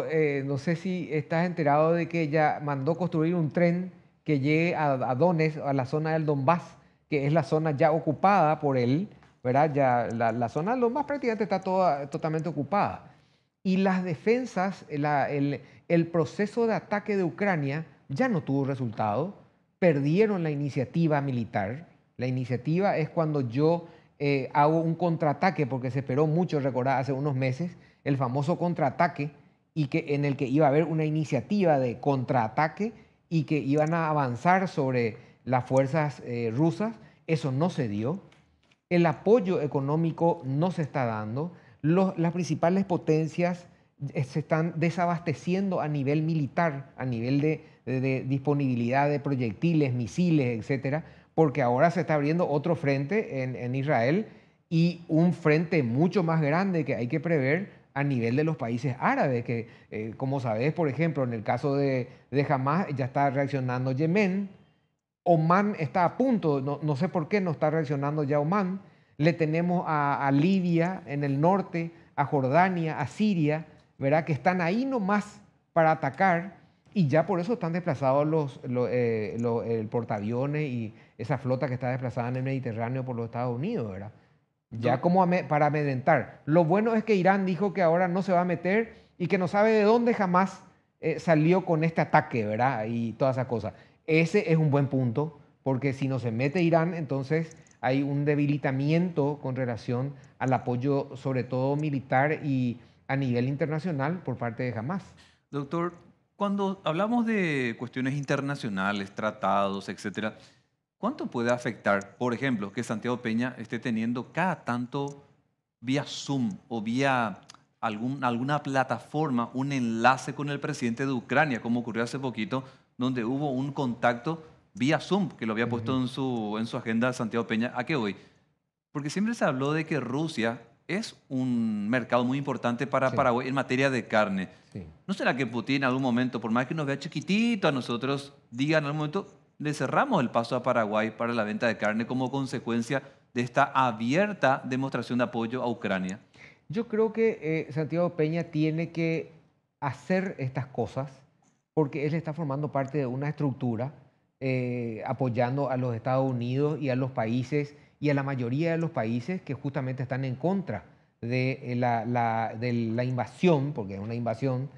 no sé si estás enterado de que ya mandó construir un tren que llegue a Donetsk, a la zona del Donbass, que es la zona ya ocupada por él, ¿verdad? Ya la zona del Donbass prácticamente está toda, totalmente ocupada. y las defensas, el proceso de ataque de Ucrania ya no tuvo resultado, perdieron la iniciativa militar. La iniciativa es cuando yo hago un contraataque, porque se esperó mucho, recordad, hace unos meses, el famoso contraataque, y que, en el que iba a haber una iniciativa de contraataque y que iban a avanzar sobre las fuerzas rusas. Eso no se dio. El apoyo económico no se está dando. Las principales potencias se están desabasteciendo a nivel militar, a nivel de disponibilidad de proyectiles, misiles, etcétera, porque ahora se está abriendo otro frente en Israel, y un frente mucho más grande que hay que prever a nivel de los países árabes, que como sabes, por ejemplo, en el caso de Hamas ya está reaccionando Yemen. Omán está a punto, no sé por qué no está reaccionando ya Omán. Le tenemos a Libia en el norte, a Jordania, a Siria, ¿verdad? Que están ahí nomás para atacar, y ya por eso están desplazados el portaaviones y esa flota que está desplazada en el Mediterráneo por los Estados Unidos, ¿verdad? Ya Do- como para amedrentar. Lo bueno es que Irán dijo que ahora no se va a meter y que no sabe de dónde jamás salió con este ataque, ¿verdad? Y toda esa cosa. Ese es un buen punto, porque si no se mete Irán, entonces hay un debilitamiento con relación al apoyo, sobre todo militar y a nivel internacional, por parte de Hamas. Doctor, cuando hablamos de cuestiones internacionales, tratados, etcétera, ¿cuánto puede afectar, por ejemplo, que Santiago Peña esté teniendo cada tanto vía Zoom o vía alguna plataforma un enlace con el presidente de Ucrania, como ocurrió hace poquito, donde hubo un contacto vía Zoom, que lo había puesto Ujú. en su agenda Santiago Peña? ¿A qué voy? Porque siempre se habló de que Rusia es un mercado muy importante para Sí, Paraguay en materia de carne. sí. ¿No será que Putin en algún momento, por más que nos vea chiquitito a nosotros, diga en algún momento, le cerramos el paso a Paraguay para la venta de carne como consecuencia de esta abierta demostración de apoyo a Ucrania? Yo creo que Santiago Peña tiene que hacer estas cosas porque él está formando parte de una estructura apoyando a los Estados Unidos y a los países y a la mayoría de los países que justamente están en contra de la invasión, porque es una invasión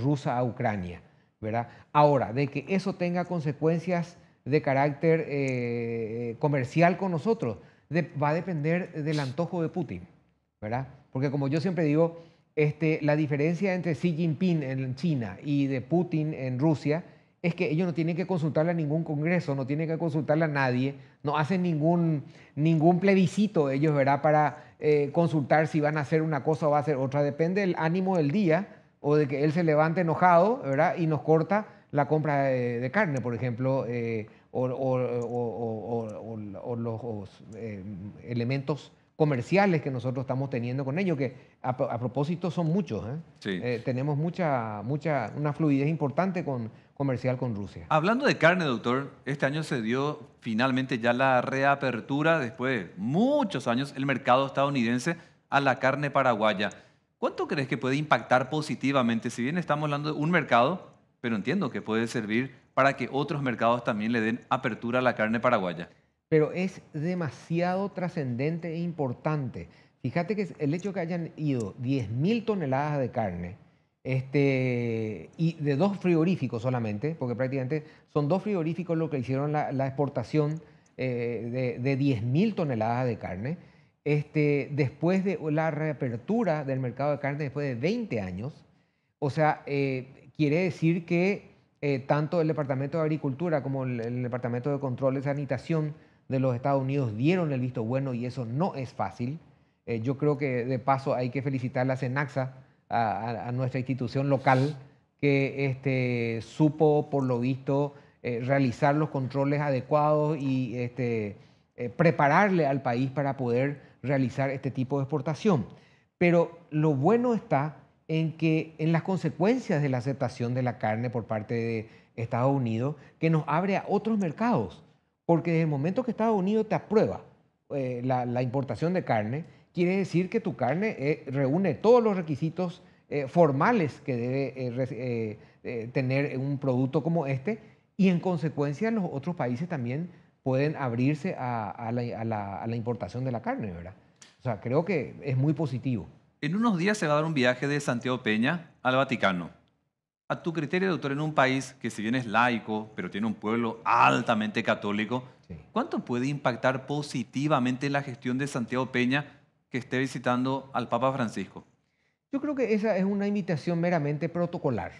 rusa a Ucrania, ¿verdad? Ahora, de que eso tenga consecuencias de carácter comercial con nosotros, va a depender del antojo de Putin, ¿verdad? Porque como yo siempre digo, la diferencia entre Xi Jinping en China y de Putin en Rusia es que ellos no tienen que consultarle a ningún congreso, no tienen que consultarle a nadie, no hacen ningún plebiscito ellos, ¿verdad? Para consultar si van a hacer una cosa o va a hacer otra. Depende del ánimo del día o de que él se levante enojado, ¿verdad? Y nos corta la compra de carne, por ejemplo, o los elementos comerciales que nosotros estamos teniendo con ellos, que a propósito son muchos, ¿eh? Sí. Tenemos una fluidez importante comercial con Rusia. Hablando de carne, doctor, este año se dio finalmente ya la reapertura, después de muchos años, el mercado estadounidense a la carne paraguaya. ¿Cuánto crees que puede impactar positivamente? Si bien estamos hablando de un mercado, pero entiendo que puede servir para que otros mercados también le den apertura a la carne paraguaya. Pero es demasiado trascendente e importante. Fíjate que el hecho que hayan ido 10.000 toneladas de carne, y de dos frigoríficos solamente, porque prácticamente son dos frigoríficos lo que hicieron la exportación de 10.000 toneladas de carne, después de la reapertura del mercado de carne después de 20 años. O sea, quiere decir que tanto el Departamento de Agricultura como el Departamento de Control y Sanitación de los Estados Unidos dieron el visto bueno, y eso no es fácil. Yo creo que de paso hay que felicitar a la Cenaxa, a nuestra institución local, que supo, por lo visto, realizar los controles adecuados y prepararle al país para poder realizar este tipo de exportación. Pero lo bueno está en las consecuencias de la aceptación de la carne por parte de Estados Unidos, que nos abre a otros mercados. Porque desde el momento que Estados Unidos te aprueba la importación de carne, quiere decir que tu carne reúne todos los requisitos formales que debe tener un producto como este, y en consecuencia los otros países también pueden abrirse a la importación de la carne, ¿verdad? O sea, creo que es muy positivo. En unos días se va a dar un viaje de Santiago Peña al Vaticano. A tu criterio, doctor, en un país que si bien es laico, pero tiene un pueblo altamente católico, Sí. ¿cuánto puede impactar positivamente la gestión de Santiago Peña que esté visitando al Papa Francisco? Yo creo que esa es una invitación meramente protocolar.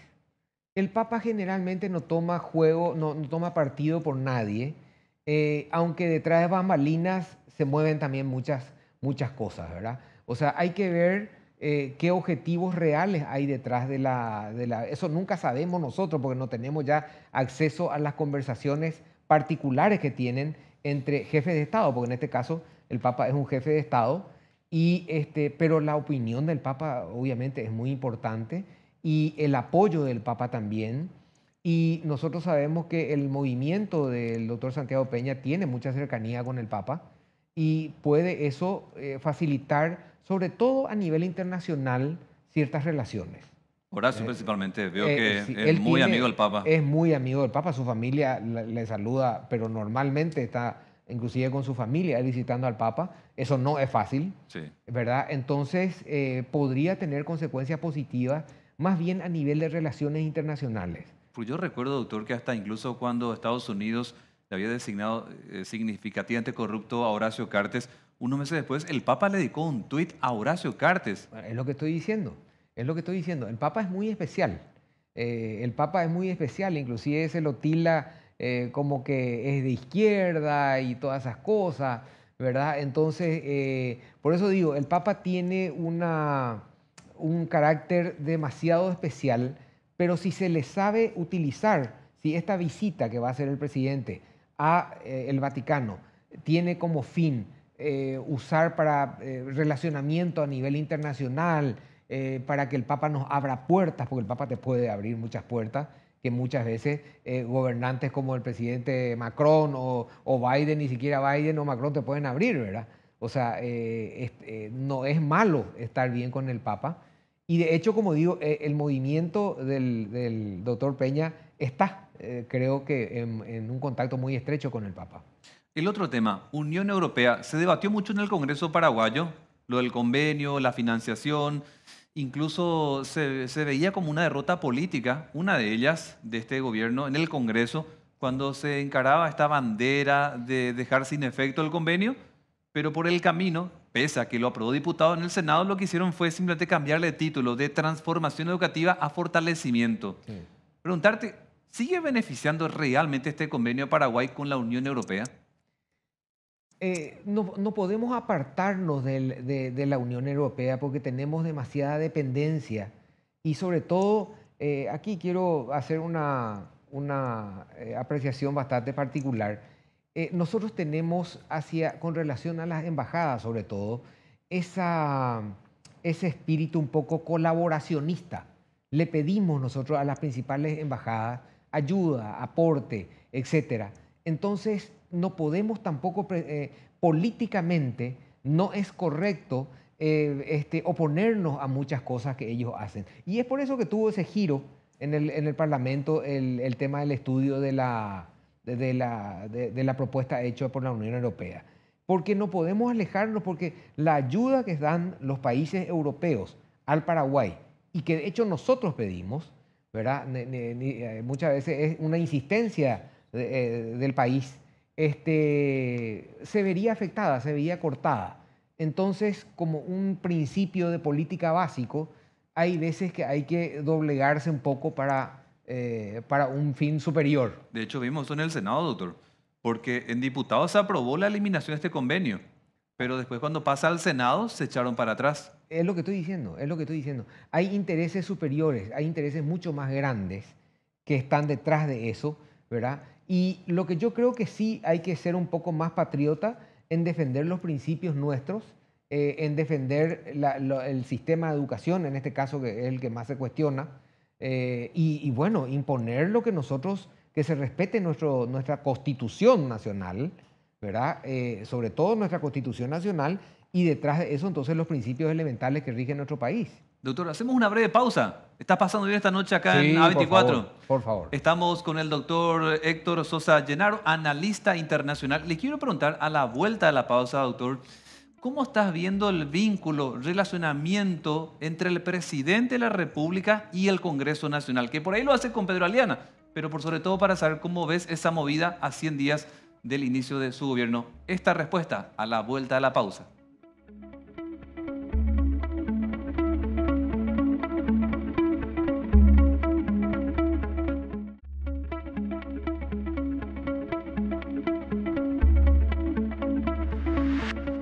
El Papa generalmente no toma juego, no toma partido por nadie, aunque detrás de bambalinas se mueven también muchas cosas, ¿verdad? O sea, hay que ver qué objetivos reales hay detrás Eso nunca sabemos nosotros porque no tenemos ya acceso a las conversaciones particulares que tienen entre jefes de Estado, porque en este caso el Papa es un jefe de Estado, pero la opinión del Papa obviamente es muy importante y el apoyo del Papa también. Y nosotros sabemos que el movimiento del doctor Santiago Peña tiene mucha cercanía con el Papa y puede eso facilitar, sobre todo a nivel internacional, ciertas relaciones. Horacio principalmente, veo que Sí, es muy amigo del Papa. es muy amigo del Papa, su familia le saluda, pero normalmente está inclusive con su familia visitando al Papa. Eso no es fácil, Sí. ¿verdad? Entonces podría tener consecuencias positivas más bien a nivel de relaciones internacionales. Pues yo recuerdo, doctor, que hasta incluso cuando Estados Unidos le había designado significativamente corrupto a Horacio Cartes, unos meses después el Papa le dedicó un tuit a Horacio Cartes. Es lo que estoy diciendo, es lo que estoy diciendo. El Papa es muy especial, el Papa es muy especial, inclusive se lo tilda como que es de izquierda y todas esas cosas, ¿verdad? Entonces, por eso digo, el Papa tiene un carácter demasiado especial, pero si se le sabe utilizar, si esta visita que va a hacer el presidente a el Vaticano tiene como fin usar para relacionamiento a nivel internacional, para que el Papa nos abra puertas, porque el Papa te puede abrir muchas puertas que muchas veces gobernantes como el presidente Macron o Biden, ni siquiera Biden o Macron te pueden abrir, ¿verdad? O sea, no es malo estar bien con el Papa. Y de hecho, como digo, el movimiento del doctor Peña está, creo que, en un contacto muy estrecho con el Papa. El otro tema, Unión Europea, se debatió mucho en el Congreso paraguayo, lo del convenio, la financiación, incluso se veía como una derrota política, una de ellas, de este gobierno, en el Congreso, cuando se encaraba esta bandera de dejar sin efecto el convenio, pero por el camino, pese a que lo aprobó diputado en el Senado, lo que hicieron fue simplemente cambiarle el título de transformación educativa a fortalecimiento. Sí. Preguntarte, ¿sigue beneficiando realmente este convenio de Paraguay con la Unión Europea? No podemos apartarnos de la Unión Europea porque tenemos demasiada dependencia y sobre todo, aquí quiero hacer una apreciación bastante particular. Nosotros tenemos con relación a las embajadas sobre todo, esa, ese espíritu un poco colaboracionista. Le pedimos nosotros a las principales embajadas ayuda, aporte, etcétera. Entonces, no podemos tampoco, políticamente, no es correcto oponernos a muchas cosas que ellos hacen. Y es por eso que tuvo ese giro en el Parlamento el tema del estudio de la propuesta hecha por la Unión Europea. Porque no podemos alejarnos, porque la ayuda que dan los países europeos al Paraguay, y que de hecho nosotros pedimos, ¿verdad? Muchas veces es una insistencia del país, se vería afectada, se vería cortada. Entonces, como un principio de política básico, hay veces que hay que doblegarse un poco para un fin superior. De hecho, vimos eso en el Senado, doctor, porque en diputados se aprobó la eliminación de este convenio, pero después cuando pasa al Senado se echaron para atrás. Es lo que estoy diciendo, es lo que estoy diciendo. Hay intereses superiores, hay intereses mucho más grandes que están detrás de eso, ¿verdad? Y lo que yo creo que sí hay que ser un poco más patriota en defender los principios nuestros, en defender el sistema de educación, en este caso que es el que más se cuestiona, y bueno, imponer lo que nosotros, que se respete nuestra Constitución Nacional, ¿verdad? Sobre todo nuestra Constitución Nacional, y detrás de eso entonces los principios elementales que rigen nuestro país. Doctor, hacemos una breve pausa. ¿Estás pasando bien esta noche acá Sí, en A24? por favor. Estamos con el doctor Héctor Sosa Llenaro, analista internacional. Le quiero preguntar a la vuelta de la pausa, doctor, ¿Cómo estás viendo el vínculo, relacionamiento entre el presidente de la República y el Congreso Nacional? Que por ahí lo hace con Pedro Aliana, pero por sobre todo para saber cómo ves esa movida a 100 días del inicio de su gobierno. Esta respuesta a la vuelta de la pausa.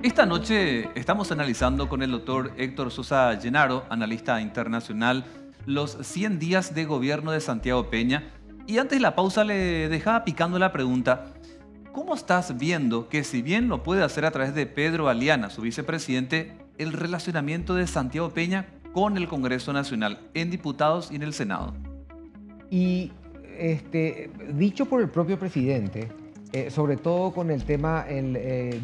Esta noche estamos analizando con el doctor Héctor Sosa Llenaro, analista internacional, los 100 días de gobierno de Santiago Peña. Y antes de la pausa le dejaba picando la pregunta, ¿cómo estás viendo que si bien lo puede hacer a través de Pedro Aliana, su vicepresidente, el relacionamiento de Santiago Peña con el Congreso Nacional, en diputados y en el Senado? Y dicho por el propio presidente, sobre todo con el tema,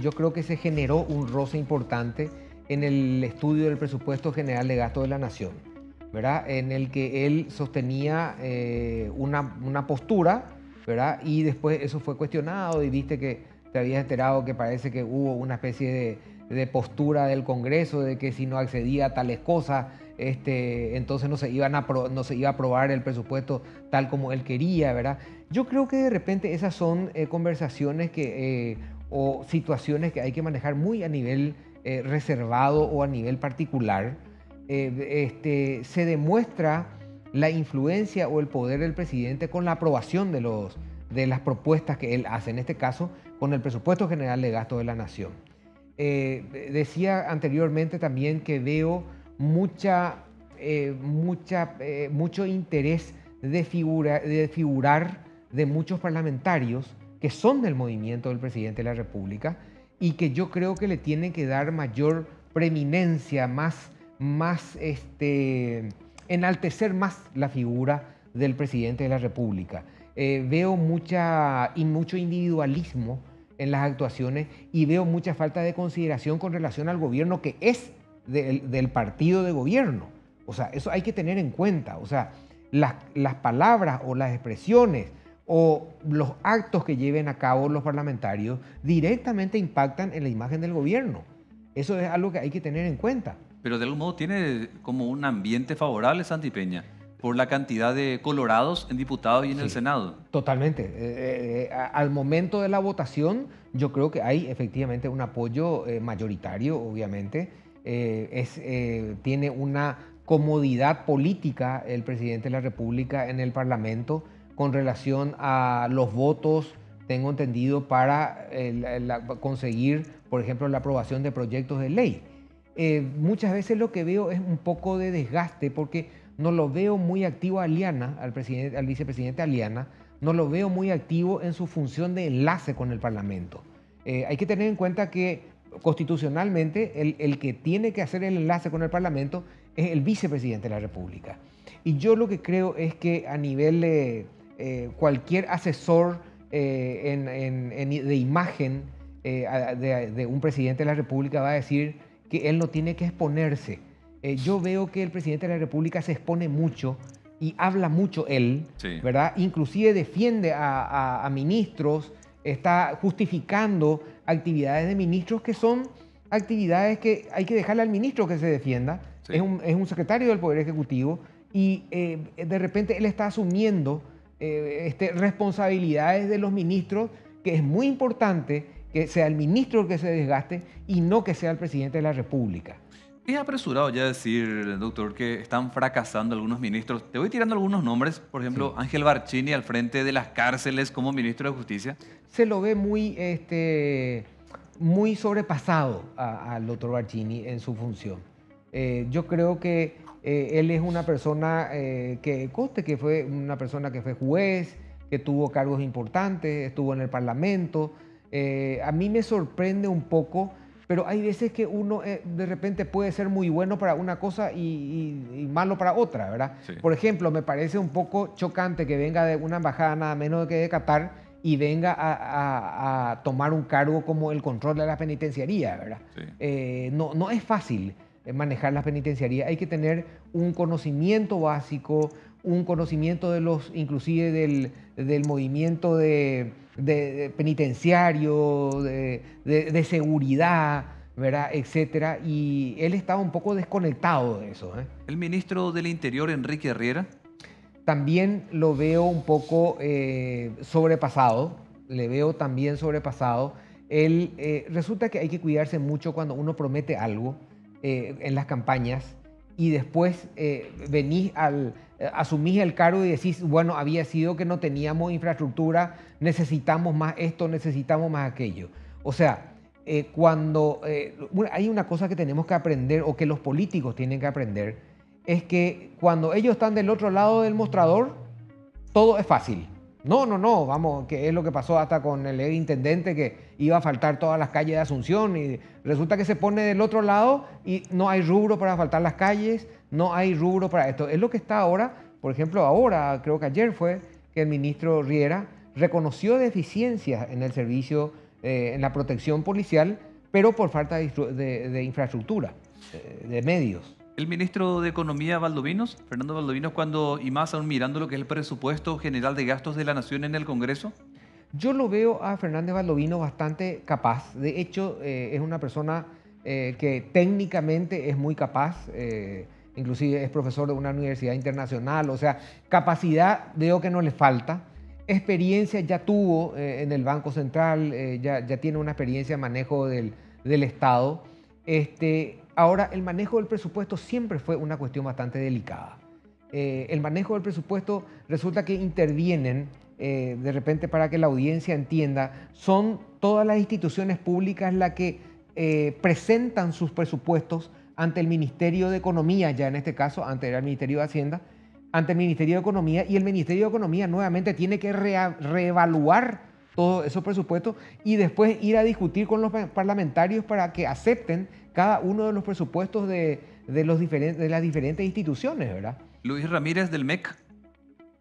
yo creo que se generó un roce importante en el estudio del presupuesto general de gasto de la Nación, ¿verdad? En el que él sostenía una postura, ¿verdad? Y después eso fue cuestionado y viste que te habías enterado que parece que hubo una especie de postura del Congreso de que si no accedía a tales cosas, entonces no se iba a aprobar el presupuesto tal como él quería, ¿verdad? Yo creo que de repente esas son conversaciones o situaciones que hay que manejar muy a nivel reservado o a nivel particular. Se demuestra la influencia o el poder del presidente con la aprobación de las propuestas que él hace, en este caso con el presupuesto general de gasto de la Nación. Decía anteriormente también que veo mucho interés de figurar de muchos parlamentarios que son del movimiento del presidente de la República y que yo creo que le tienen que dar mayor preeminencia, enaltecer más la figura del presidente de la República. Veo mucho individualismo en las actuaciones y veo mucha falta de consideración con relación al gobierno que es del partido de gobierno. O sea, eso hay que tener en cuenta. O sea, las palabras o las expresiones o los actos que lleven a cabo los parlamentarios directamente impactan en la imagen del gobierno. Eso es algo que hay que tener en cuenta. Pero de algún modo tiene como un ambiente favorable Santi Peña por la cantidad de colorados en diputados y en el Senado. Totalmente. Al momento de la votación, yo creo que hay efectivamente un apoyo mayoritario, obviamente. Tiene una comodidad política el presidente de la República en el Parlamento con relación a los votos, tengo entendido, para conseguir, por ejemplo, la aprobación de proyectos de ley. Muchas veces lo que veo es un poco de desgaste porque no lo veo muy activo a Aliana, al vicepresidente Aliana, no lo veo muy activo en su función de enlace con el Parlamento. Hay que tener en cuenta que constitucionalmente el que tiene que hacer el enlace con el Parlamento es el vicepresidente de la República. Y yo lo que creo es que a nivel de cualquier asesor de imagen de un presidente de la República va a decir que él no tiene que exponerse. Yo veo que el presidente de la República se expone mucho y habla mucho él, sí, ¿verdad? Inclusive defiende a ministros, está justificando actividades de ministros que son actividades que hay que dejarle al ministro que se defienda. Sí. Es un secretario del Poder Ejecutivo y de repente él está asumiendo responsabilidades de los ministros, que es muy importante que sea el ministro el que se desgaste y no que sea el presidente de la República. Es apresurado ya decir, doctor, que están fracasando algunos ministros. Te voy tirando algunos nombres. Por ejemplo, sí, Ángel Barcini al frente de las cárceles como ministro de Justicia. Se lo ve muy sobrepasado al doctor Barcini en su función. Yo creo que él es una persona que fue una persona que fue juez, que tuvo cargos importantes, estuvo en el Parlamento. A mí me sorprende un poco, pero hay veces que uno de repente puede ser muy bueno para una cosa y malo para otra, ¿verdad? Sí. Por ejemplo, me parece un poco chocante que venga de una embajada nada menos que de Qatar y venga a tomar un cargo como el control de la penitenciaría, ¿verdad? Sí. No es fácil manejar la penitenciaría. Hay que tener un conocimiento básico, un conocimiento inclusive del movimiento de penitenciario, de seguridad, ¿verdad? Etcétera, y él estaba un poco desconectado de eso, ¿eh? El ministro del Interior, Enrique Herrera. También lo veo un poco sobrepasado, le veo también sobrepasado. Resulta que hay que cuidarse mucho cuando uno promete algo en las campañas y después asumís el cargo y decís, bueno, había sido que no teníamos infraestructura, necesitamos más esto, necesitamos más aquello. O sea, hay una cosa que tenemos que aprender o que los políticos tienen que aprender, es que cuando ellos están del otro lado del mostrador, todo es fácil. No, vamos, que es lo que pasó hasta con el intendente que iba a faltar todas las calles de Asunción y resulta que se pone del otro lado y no hay rubro para faltar las calles, no hay rubro para esto. Es lo que está ahora, por ejemplo, ahora, creo que ayer fue que el ministro Riera reconoció deficiencias en el servicio, en la protección policial, pero por falta de infraestructura, de medios. El ministro de Economía, Valdovinos, Fernando Valdovinos, y más aún mirando lo que es el presupuesto general de gastos de la Nación en el Congreso. Yo lo veo a Fernández Valdovinos bastante capaz. De hecho, es una persona que técnicamente es muy capaz, inclusive es profesor de una universidad internacional, o sea, capacidad veo que no le falta. Experiencia ya tuvo en el Banco Central, ya tiene una experiencia de manejo del Estado. Ahora, el manejo del presupuesto siempre fue una cuestión bastante delicada. El manejo del presupuesto resulta que intervienen, de repente para que la audiencia entienda, son todas las instituciones públicas las que presentan sus presupuestos ante el Ministerio de Economía, ya en este caso, antes era el Ministerio de Hacienda, ante el Ministerio de Economía, y el Ministerio de Economía nuevamente tiene que reevaluar todos esos presupuestos y después ir a discutir con los parlamentarios para que acepten cada uno de los presupuestos de las diferentes instituciones, ¿verdad? Luis Ramírez del MEC.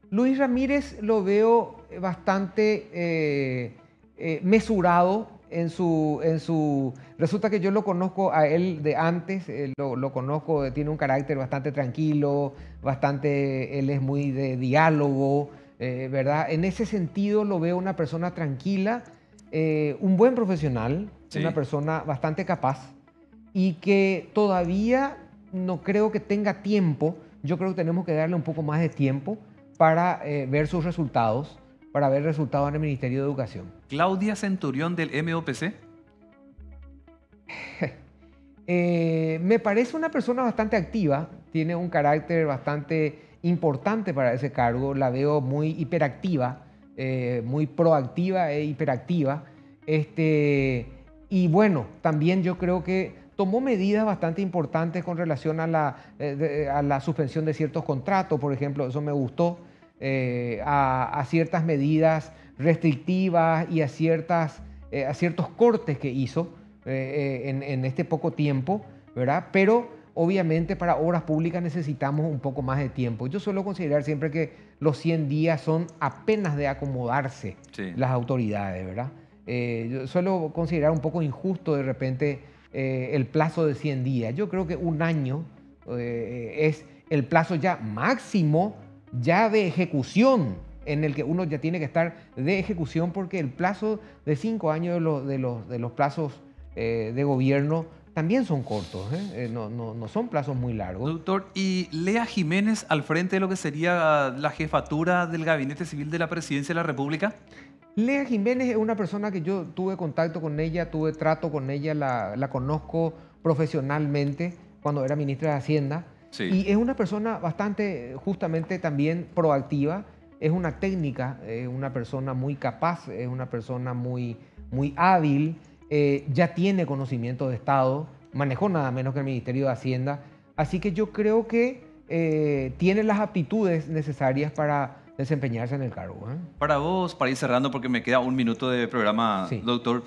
Luis Ramírez lo veo bastante mesurado Resulta que yo lo conozco a él de antes, lo conozco, tiene un carácter bastante tranquilo, él es muy de diálogo, ¿verdad? En ese sentido lo veo una persona tranquila, un buen profesional, sí, una persona bastante capaz y que todavía no creo que tenga tiempo. Yo creo que tenemos que darle un poco más de tiempo para ver sus resultados, para ver resultados en el Ministerio de Educación. Claudia Centurión del MOPC. Me parece una persona bastante activa, tiene un carácter bastante importante para ese cargo, la veo muy hiperactiva, muy proactiva e hiperactiva. Y bueno, también yo creo que tomó medidas bastante importantes con relación a la suspensión de ciertos contratos, por ejemplo, eso me gustó, a ciertas medidas restrictivas y a ciertos cortes que hizo en este poco tiempo, ¿verdad? Pero obviamente para obras públicas necesitamos un poco más de tiempo. Yo suelo considerar siempre que los 100 días son apenas de acomodarse, sí, las autoridades, ¿verdad? Yo suelo considerar un poco injusto de repente el plazo de 100 días. Yo creo que un año es el plazo ya máximo ya de ejecución, en el que uno ya tiene que estar de ejecución, porque el plazo de 5 años de los plazos de gobierno también son cortos, no son plazos muy largos. Doctor, ¿y Lea Jiménez al frente de lo que sería la jefatura del Gabinete Civil de la Presidencia de la República? Lea Jiménez es una persona que yo tuve contacto con ella, tuve trato con ella, la conozco profesionalmente cuando era ministra de Hacienda. Sí. Y es una persona bastante, justamente también proactiva, es una técnica, es una persona muy capaz, es una persona muy hábil, ya tiene conocimiento de Estado, manejó nada menos que el Ministerio de Hacienda, así que yo creo que tiene las aptitudes necesarias para desempeñarse en el cargo. Para vos, para ir cerrando, porque me queda un minuto de programa, sí, doctor,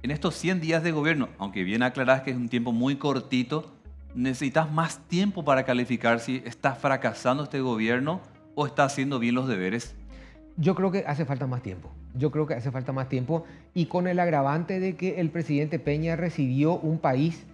en estos 100 días de gobierno, aunque bien aclarás que es un tiempo muy cortito, ¿necesitas más tiempo para calificar si está fracasando este gobierno o está haciendo bien los deberes? Yo creo que hace falta más tiempo. Yo creo que hace falta más tiempo y con el agravante de que el presidente Peña recibió un país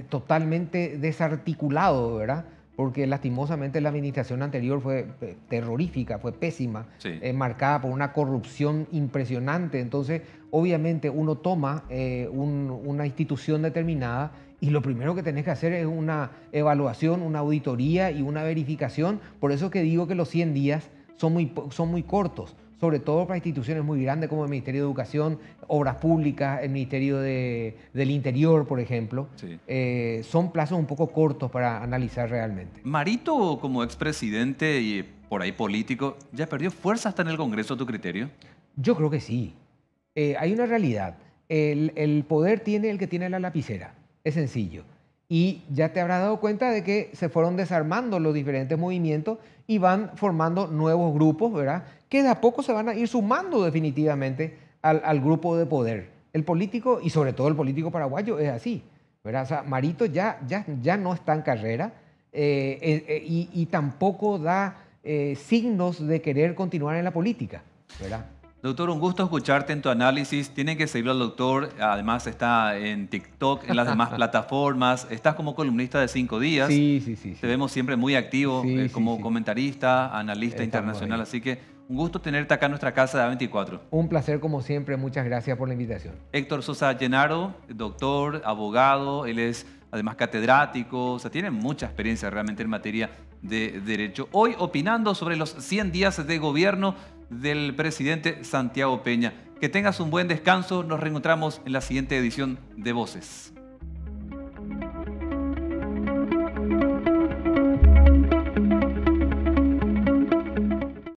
totalmente desarticulado, ¿verdad? porque lastimosamente la administración anterior fue terrorífica, fue pésima, Sí. marcada por una corrupción impresionante. Entonces, obviamente uno toma una institución determinada y lo primero que tenés que hacer es una evaluación, una auditoría y una verificación. Por eso que digo que los 100 días son muy cortos, sobre todo para instituciones muy grandes como el Ministerio de Educación, Obras Públicas, el Ministerio del Interior, por ejemplo. Sí. Son plazos un poco cortos para analizar realmente. Marito, como expresidente y por ahí político, ¿ya perdió fuerza hasta en el Congreso, a tu criterio? Yo creo que sí. Hay una realidad. El poder tiene el que tiene la lapicera. Es sencillo. Y ya te habrás dado cuenta de que se fueron desarmando los diferentes movimientos y van formando nuevos grupos, ¿verdad? Que de a poco se van a ir sumando definitivamente al grupo de poder. El político, y sobre todo el político paraguayo, es así, ¿verdad? O sea, Marito ya no está en carrera y tampoco da signos de querer continuar en la política, ¿verdad? Doctor, un gusto escucharte en tu análisis. Tienen que seguirlo al doctor. Además está en TikTok, en las demás plataformas. Estás como columnista de 5 días. Sí. Te vemos siempre muy activo como Sí. comentarista, analista Estamos internacional. ahí. Así que un gusto tenerte acá en nuestra casa de A24. Un placer como siempre. Muchas gracias por la invitación. Héctor Sosa Llenaro, doctor, abogado. Él es además catedrático. O sea, tiene mucha experiencia realmente en materia de derecho. Hoy opinando sobre los 100 días de gobierno del presidente Santiago Peña. Que tengas un buen descanso. Nos reencontramos en la siguiente edición de Voces.